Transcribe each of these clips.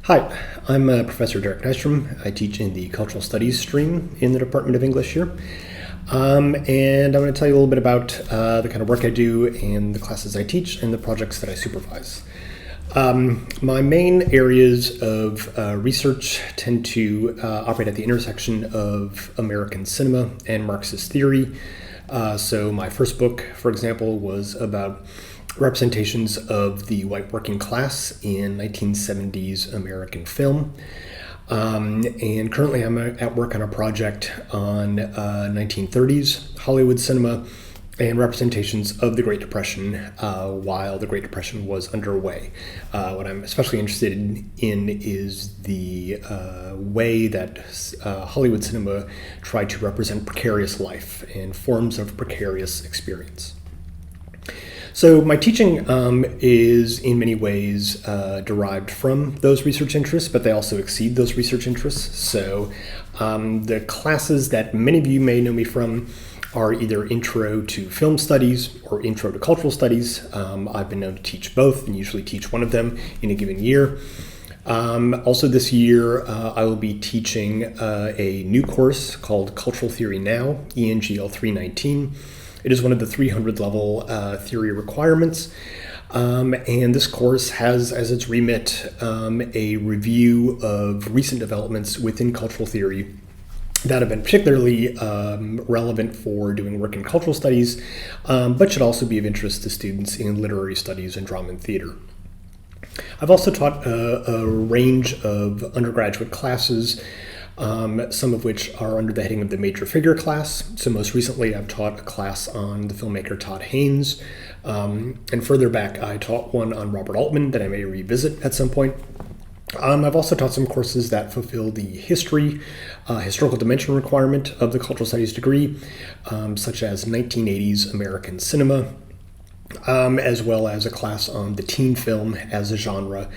Hi, I'm Professor Derek Nystrom. I teach in the Cultural Studies stream in the Department of English here. And I'm going to tell you a little bit about the kind of work I do and the classes I teach and the projects that I supervise. My main areas of research tend to operate at the intersection of American cinema and Marxist theory. So my first book, for example, was about representations of the white working class in 1970s American film. And currently I'm at work on a project on 1930s Hollywood cinema and representations of the Great Depression while the Great Depression was underway. What I'm especially interested in is the way that Hollywood cinema tried to represent precarious life and forms of precarious experience. So my teaching is in many ways derived from those research interests, but they also exceed those research interests. So the classes that many of you may know me from are either Intro to Film Studies or Intro to Cultural Studies. I've been known to teach both and usually teach one of them in a given year. Also this year, I will be teaching a new course called Cultural Theory Now, ENGL 319. It is one of the 300 level theory requirements, and this course has as its remit a review of recent developments within cultural theory that have been particularly relevant for doing work in cultural studies, but should also be of interest to students in literary studies and drama and theater. I've also taught a range of undergraduate classes, some of which are under the heading of the Major Figure class. So most recently I've taught a class on the filmmaker Todd Haynes, and further back I taught one on Robert Altman that I may revisit at some point. I've also taught some courses that fulfill the historical dimension requirement of the cultural studies degree, such as 1980s American cinema, as well as a class on the teen film as a genre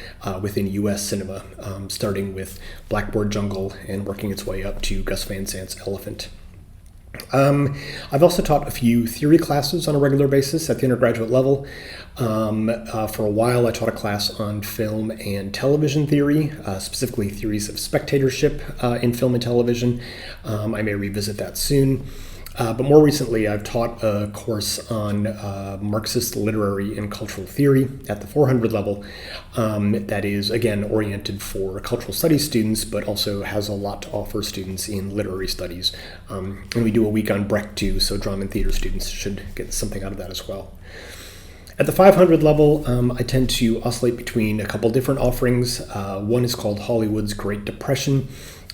within U.S. cinema, starting with Blackboard Jungle and working its way up to Gus Van Sant's Elephant. I've also taught a few theory classes on a regular basis at the undergraduate level. For a while, I taught a class on film and television theory, specifically theories of spectatorship in film and television. I may revisit that soon. But more recently, I've taught a course on Marxist literary and cultural theory at the 400 level that is, again, oriented for cultural studies students, but also has a lot to offer students in literary studies. And we do a week on Brecht, too, so drama and theater students should get something out of that as well. At the 500 level, I tend to oscillate between a couple different offerings. One is called Hollywood's Great Depression,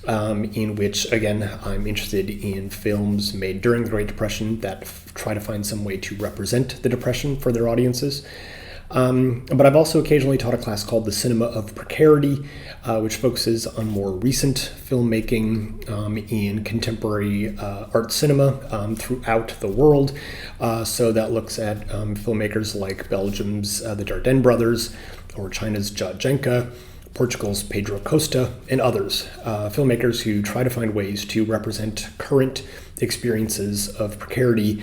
in which, again, I'm interested in films made during the Great Depression that try to find some way to represent the Depression for their audiences. But I've also occasionally taught a class called The Cinema of Precarity, which focuses on more recent filmmaking in contemporary art cinema throughout the world. So that looks at filmmakers like Belgium's the Dardenne brothers, or China's Jia Zhengke, Portugal's Pedro Costa, and others, filmmakers who try to find ways to represent current experiences of precarity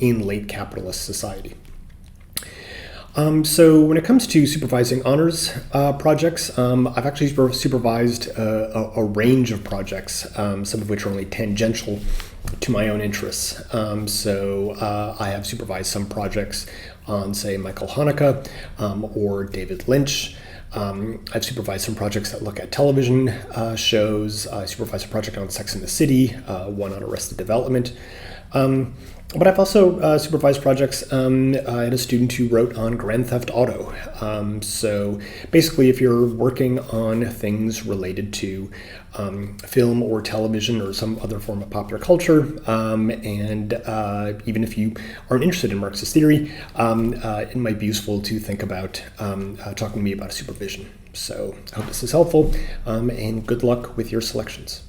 in late capitalist society. So when it comes to supervising honors projects, I've actually supervised a range of projects, some of which are only tangential to my own interests. So I have supervised some projects on, say, Michael Haneke or David Lynch. I've supervised some projects that look at television shows. I supervised a project on Sex and the City, one on Arrested Development. But I've also supervised projects. I had a student who wrote on Grand Theft Auto. So basically, if you're working on things related to film or television or some other form of popular culture, and even if you aren't interested in Marxist theory, it might be useful to think about talking to me about a supervision. So I hope this is helpful, and good luck with your selections.